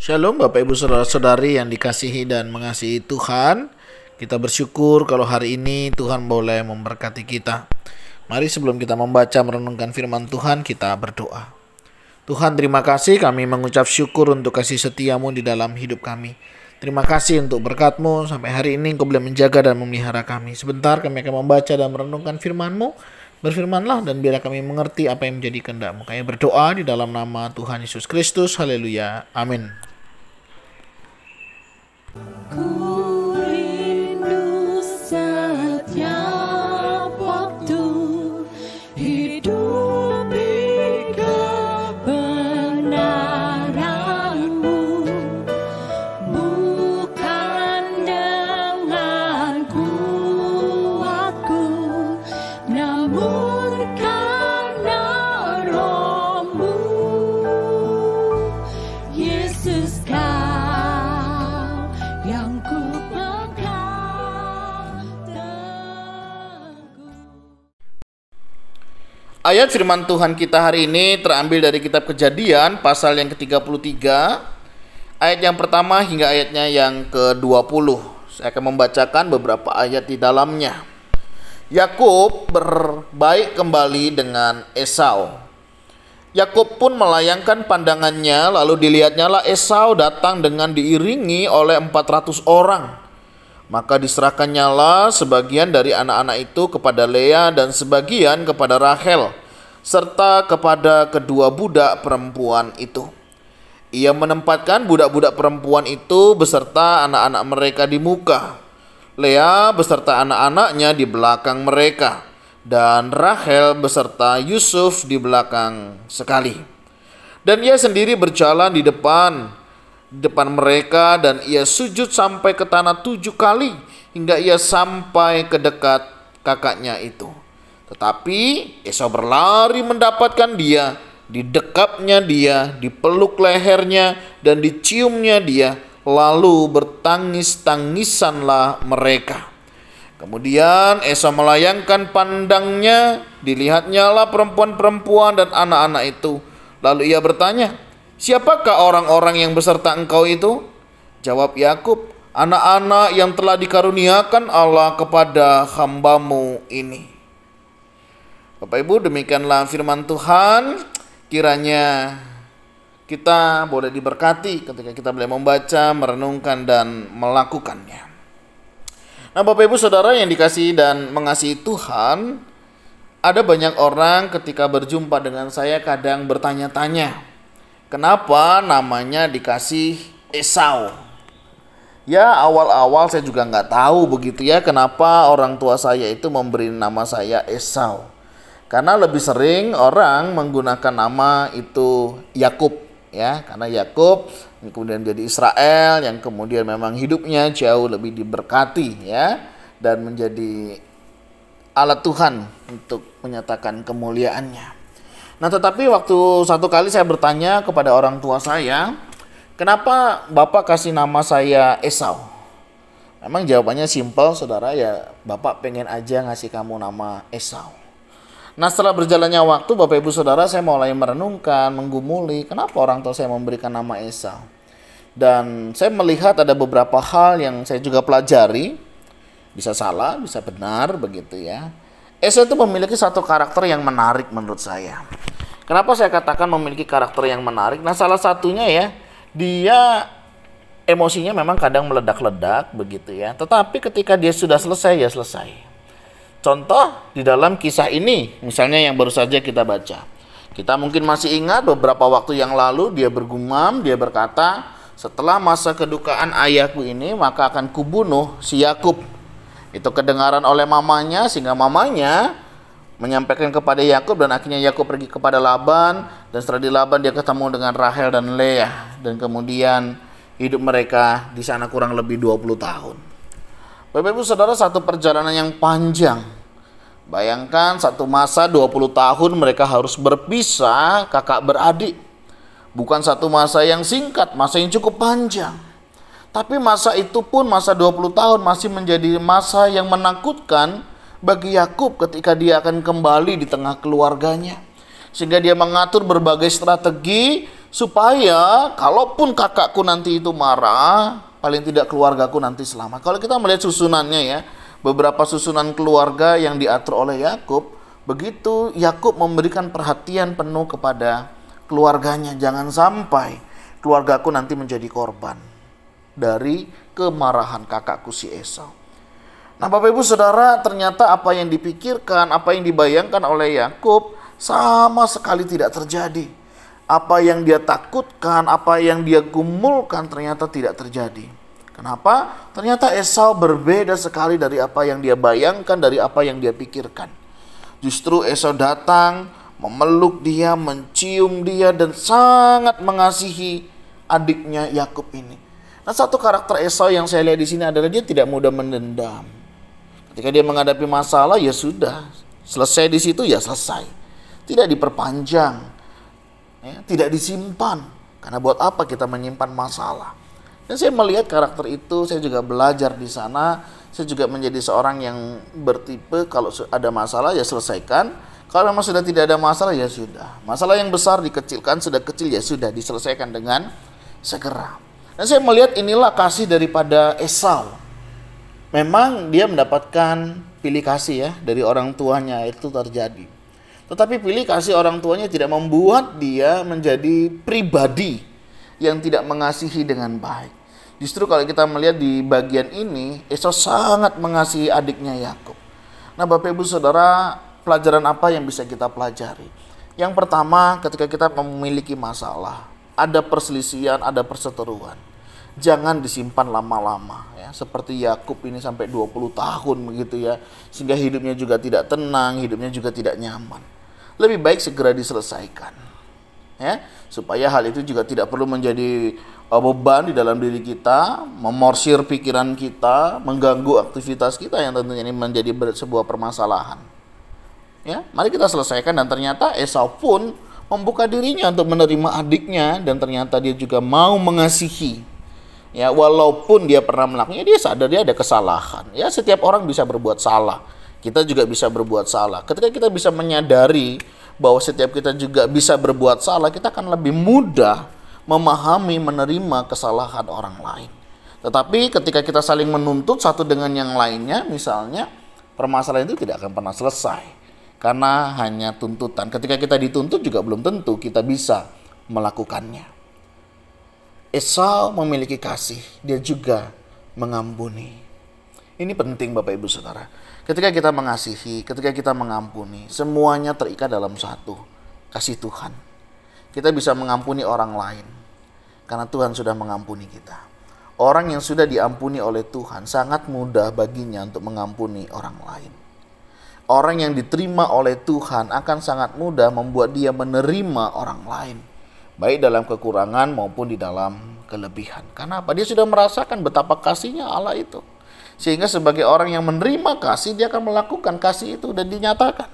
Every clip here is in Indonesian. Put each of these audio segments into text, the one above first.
Shalom Bapak Ibu Saudara-saudari yang dikasihi dan mengasihi Tuhan. Kita bersyukur kalau hari ini Tuhan boleh memberkati kita. Mari sebelum kita membaca merenungkan firman Tuhan, kita berdoa. Tuhan, terima kasih, kami mengucap syukur untuk kasih setiamu di dalam hidup kami. Terima kasih untuk berkat-Mu, sampai hari ini Engkau boleh menjaga dan memelihara kami. Sebentar kami akan membaca dan merenungkan firman-Mu. Berfirmanlah dan biarlah kami mengerti apa yang menjadi kehendak-Mu. Kami berdoa di dalam nama Tuhan Yesus Kristus. Haleluya. Amin. Ku rindu setiap waktu hidup di kebenaran-Mu, bukan dengan kuatku, namun karena Roh-Mu. Yesus, yang ku pegang teguh. Ayat firman Tuhan kita hari ini terambil dari kitab Kejadian pasal yang ke-33, ayat yang pertama hingga ayatnya yang ke-20. Saya akan membacakan beberapa ayat di dalamnya. Yakub berbaik kembali dengan Esau. Yakub pun melayangkan pandangannya, lalu dilihatnyalah Esau datang dengan diiringi oleh 400 orang. Maka diserahkannyalah sebagian dari anak-anak itu kepada Lea dan sebagian kepada Rahel, serta kepada kedua budak perempuan itu. Ia menempatkan budak-budak perempuan itu beserta anak-anak mereka di muka, Lea beserta anak-anaknya di belakang mereka, dan Rahel beserta Yusuf di belakang sekali. Dan ia sendiri berjalan di depan mereka, dan ia sujud sampai ke tanah 7 kali hingga ia sampai ke dekat kakaknya itu. Tetapi Esau berlari mendapatkan dia, didekapnya dia, dipeluk lehernya dan diciumnya dia, lalu bertangis-tangisanlah mereka. Kemudian Esau melayangkan pandangnya, dilihatnyalah perempuan-perempuan dan anak-anak itu. Lalu ia bertanya, "Siapakah orang-orang yang beserta engkau itu?" Jawab Yakub, "Anak-anak yang telah dikaruniakan Allah kepada hamba-Mu ini." Bapak Ibu, demikianlah firman Tuhan. Kiranya kita boleh diberkati ketika kita boleh membaca, merenungkan, dan melakukannya. Nah, Bapak Ibu Saudara yang dikasihi dan mengasihi Tuhan, ada banyak orang ketika berjumpa dengan saya kadang bertanya-tanya, kenapa namanya dikasih Esau? Ya, awal-awal saya juga nggak tahu begitu ya, kenapa orang tua saya itu memberi nama saya Esau. Karena lebih sering orang menggunakan nama itu Yakub, ya, karena Yakub kemudian jadi Israel yang kemudian memang hidupnya jauh lebih diberkati, ya, dan menjadi alat Tuhan untuk menyatakan kemuliaannya. Nah, tetapi waktu satu kali saya bertanya kepada orang tua saya, kenapa Bapak kasih nama saya Esau? Memang jawabannya simpel, saudara, ya, Bapak pengen aja ngasih kamu nama Esau. Nah, setelah berjalannya waktu, Bapak Ibu Saudara, saya mulai merenungkan, menggumuli, kenapa orang tua saya memberikan nama Esau. Dan saya melihat ada beberapa hal yang saya juga pelajari, bisa salah, bisa benar, begitu ya. Esau itu memiliki satu karakter yang menarik menurut saya. Kenapa saya katakan memiliki karakter yang menarik? Nah, salah satunya ya, dia emosinya memang kadang meledak-ledak, begitu ya. Tetapi ketika dia sudah selesai, ya selesai. Contoh di dalam kisah ini, misalnya yang baru saja kita baca. Kita mungkin masih ingat beberapa waktu yang lalu dia bergumam, dia berkata, "Setelah masa kedukaan ayahku ini, maka akan kubunuh si Yakub." Itu kedengaran oleh mamanya, sehingga mamanya menyampaikan kepada Yakub, dan akhirnya Yakub pergi kepada Laban, dan setelah di Laban dia ketemu dengan Rahel dan Lea, dan kemudian hidup mereka di sana kurang lebih 20 tahun. Bapak Ibu Saudara, satu perjalanan yang panjang. Bayangkan satu masa 20 tahun mereka harus berpisah kakak beradik. Bukan satu masa yang singkat, masa yang cukup panjang. Tapi masa itu pun, masa 20 tahun masih menjadi masa yang menakutkan bagi Yakub ketika dia akan kembali di tengah keluarganya. Sehingga dia mengatur berbagai strategi supaya kalaupun kakakku nanti itu marah, paling tidak keluargaku nanti selamat. Kalau kita melihat susunannya ya, beberapa susunan keluarga yang diatur oleh Yakub, begitu Yakub memberikan perhatian penuh kepada keluarganya, jangan sampai keluargaku nanti menjadi korban dari kemarahan kakakku si Esau. Nah, Bapak Ibu Saudara, ternyata apa yang dipikirkan, apa yang dibayangkan oleh Yakub sama sekali tidak terjadi. Apa yang dia takutkan, apa yang dia gumulkan ternyata tidak terjadi. Kenapa? Ternyata Esau berbeda sekali dari apa yang dia bayangkan, dari apa yang dia pikirkan. Justru Esau datang, memeluk dia, mencium dia, dan sangat mengasihi adiknya Yakub ini. Nah, satu karakter Esau yang saya lihat di sini adalah dia tidak mudah mendendam. Ketika dia menghadapi masalah, ya sudah, selesai di situ ya selesai. Tidak diperpanjang. Ya, tidak disimpan, karena buat apa kita menyimpan masalah. Dan saya melihat karakter itu, saya juga belajar di sana. Saya juga menjadi seorang yang bertipe kalau ada masalah ya selesaikan, kalau memang sudah tidak ada masalah ya sudah. Masalah yang besar dikecilkan, sudah kecil ya sudah diselesaikan dengan segera. Dan saya melihat inilah kasih daripada Esau. Memang dia mendapatkan pilih kasih ya dari orang tuanya, itu terjadi. Tetapi pilih kasih orang tuanya tidak membuat dia menjadi pribadi yang tidak mengasihi dengan baik. Justru kalau kita melihat di bagian ini, Esau sangat mengasihi adiknya Yakub. Nah, Bapak Ibu Saudara, pelajaran apa yang bisa kita pelajari? Yang pertama, ketika kita memiliki masalah, ada perselisihan, ada perseteruan, jangan disimpan lama-lama ya. Seperti Yakub ini sampai 20 tahun begitu ya, sehingga hidupnya juga tidak tenang, hidupnya juga tidak nyaman. Lebih baik segera diselesaikan ya, supaya hal itu juga tidak perlu menjadi beban di dalam diri kita, memorsir pikiran kita, mengganggu aktivitas kita yang tentunya ini menjadi sebuah permasalahan ya. Mari kita selesaikan. Dan ternyata Esau pun membuka dirinya untuk menerima adiknya, dan ternyata dia juga mau mengasihi ya, walaupun dia pernah melakukannya. Dia sadar dia ada kesalahan ya. Setiap orang bisa berbuat salah, kita juga bisa berbuat salah. Ketika kita bisa menyadari bahwa setiap kita juga bisa berbuat salah, kita akan lebih mudah memahami, menerima kesalahan orang lain. Tetapi ketika kita saling menuntut satu dengan yang lainnya, misalnya, permasalahan itu tidak akan pernah selesai. Karena hanya tuntutan. Ketika kita dituntut juga belum tentu kita bisa melakukannya. Esau memiliki kasih, dia juga mengampuni. Ini penting Bapak Ibu Saudara. Ketika kita mengasihi, ketika kita mengampuni, semuanya terikat dalam satu, kasih Tuhan. Kita bisa mengampuni orang lain, karena Tuhan sudah mengampuni kita. Orang yang sudah diampuni oleh Tuhan, sangat mudah baginya untuk mengampuni orang lain. Orang yang diterima oleh Tuhan akan sangat mudah membuat dia menerima orang lain, baik dalam kekurangan maupun di dalam kelebihan. Karena apa? Dia sudah merasakan betapa kasihnya Allah itu. Sehingga sebagai orang yang menerima kasih, dia akan melakukan kasih itu dan dinyatakan.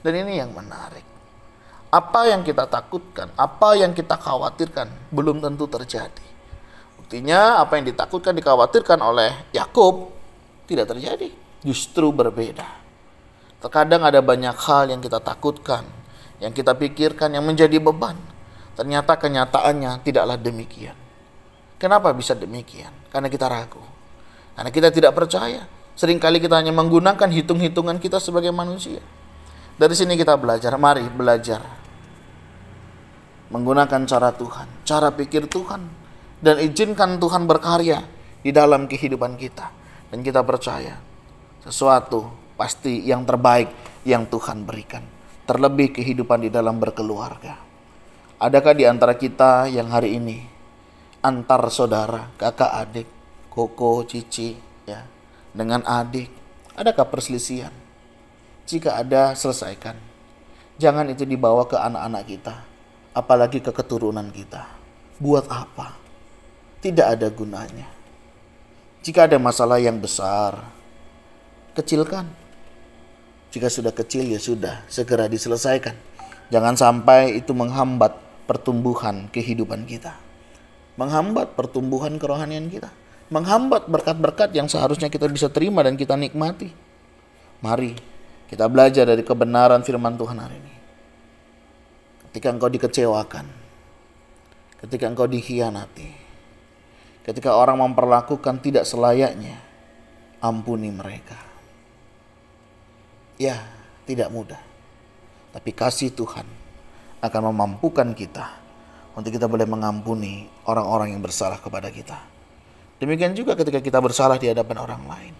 Dan ini yang menarik. Apa yang kita takutkan, apa yang kita khawatirkan, belum tentu terjadi. Buktinya apa yang ditakutkan, dikhawatirkan oleh Yakub tidak terjadi. Justru berbeda. Terkadang ada banyak hal yang kita takutkan, yang kita pikirkan, yang menjadi beban. Ternyata kenyataannya tidaklah demikian. Kenapa bisa demikian? Karena kita ragu. Karena kita tidak percaya. Seringkali kita hanya menggunakan hitung-hitungan kita sebagai manusia. Dari sini kita belajar. Mari belajar menggunakan cara Tuhan, cara pikir Tuhan, dan izinkan Tuhan berkarya di dalam kehidupan kita. Dan kita percaya sesuatu pasti yang terbaik yang Tuhan berikan. Terlebih kehidupan di dalam berkeluarga. Adakah di antara kita yang hari ini antar saudara, kakak adik, koko, cici, ya, dengan adik, adakah perselisihan? Jika ada, selesaikan. Jangan itu dibawa ke anak-anak kita, apalagi ke keturunan kita. Buat apa? Tidak ada gunanya. Jika ada masalah yang besar, kecilkan. Jika sudah kecil, ya sudah, segera diselesaikan. Jangan sampai itu menghambat pertumbuhan kehidupan kita, menghambat pertumbuhan kerohanian kita, menghambat berkat-berkat yang seharusnya kita bisa terima dan kita nikmati. Mari kita belajar dari kebenaran firman Tuhan hari ini. Ketika engkau dikecewakan, ketika engkau dikhianati, ketika orang memperlakukan tidak selayaknya, ampuni mereka. Ya, tidak mudah. Tapi kasih Tuhan akan memampukan kita untuk kita boleh mengampuni orang-orang yang bersalah kepada kita. Demikian juga ketika kita bersalah di hadapan orang lain.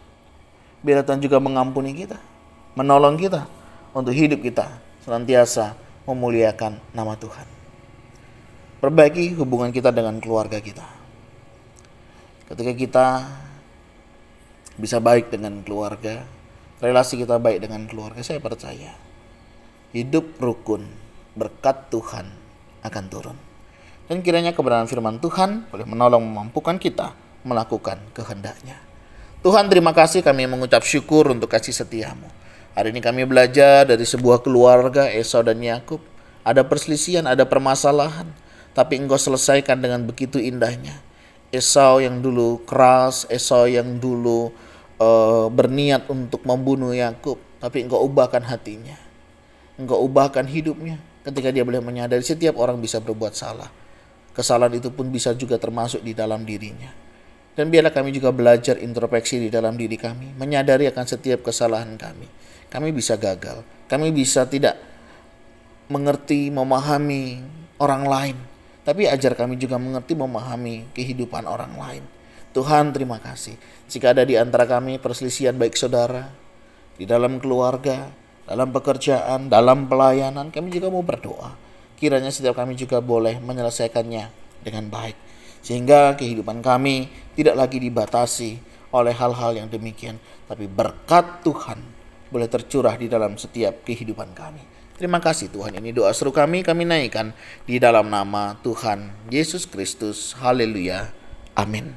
Biar Tuhan juga mengampuni kita, menolong kita untuk hidup kita senantiasa memuliakan nama Tuhan. Perbaiki hubungan kita dengan keluarga kita. Ketika kita bisa baik dengan keluarga, relasi kita baik dengan keluarga, saya percaya hidup rukun, berkat Tuhan akan turun. Dan kiranya kebenaran firman Tuhan boleh menolong memampukan kita melakukan kehendak-Nya. Tuhan, terima kasih, kami mengucap syukur untuk kasih setia-Mu. Hari ini kami belajar dari sebuah keluarga, Esau dan Yakub. Ada perselisihan, ada permasalahan, tapi Engkau selesaikan dengan begitu indahnya. Esau yang dulu keras, Esau yang dulu berniat untuk membunuh Yakub, tapi Engkau ubahkan hatinya. Engkau ubahkan hidupnya ketika dia boleh menyadari setiap orang bisa berbuat salah. Kesalahan itu pun bisa juga termasuk di dalam dirinya. Dan biarlah kami juga belajar introspeksi di dalam diri kami, menyadari akan setiap kesalahan kami. Kami bisa gagal, kami bisa tidak mengerti, memahami orang lain. Tapi ajar kami juga mengerti, memahami kehidupan orang lain. Tuhan, terima kasih. Jika ada di antara kami perselisihan baik saudara, di dalam keluarga, dalam pekerjaan, dalam pelayanan, kami juga mau berdoa. Kiranya setiap kami juga boleh menyelesaikannya dengan baik. Sehingga kehidupan kami tidak lagi dibatasi oleh hal-hal yang demikian. Tapi berkat Tuhan boleh tercurah di dalam setiap kehidupan kami. Terima kasih Tuhan, ini doa seru kami naikkan di dalam nama Tuhan Yesus Kristus. Haleluya. Amin.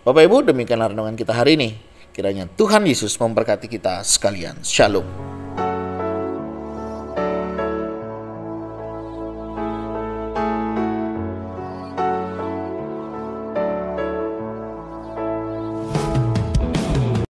Bapak Ibu, demikianlah renungan kita hari ini. Kiranya Tuhan Yesus memberkati kita sekalian. Shalom.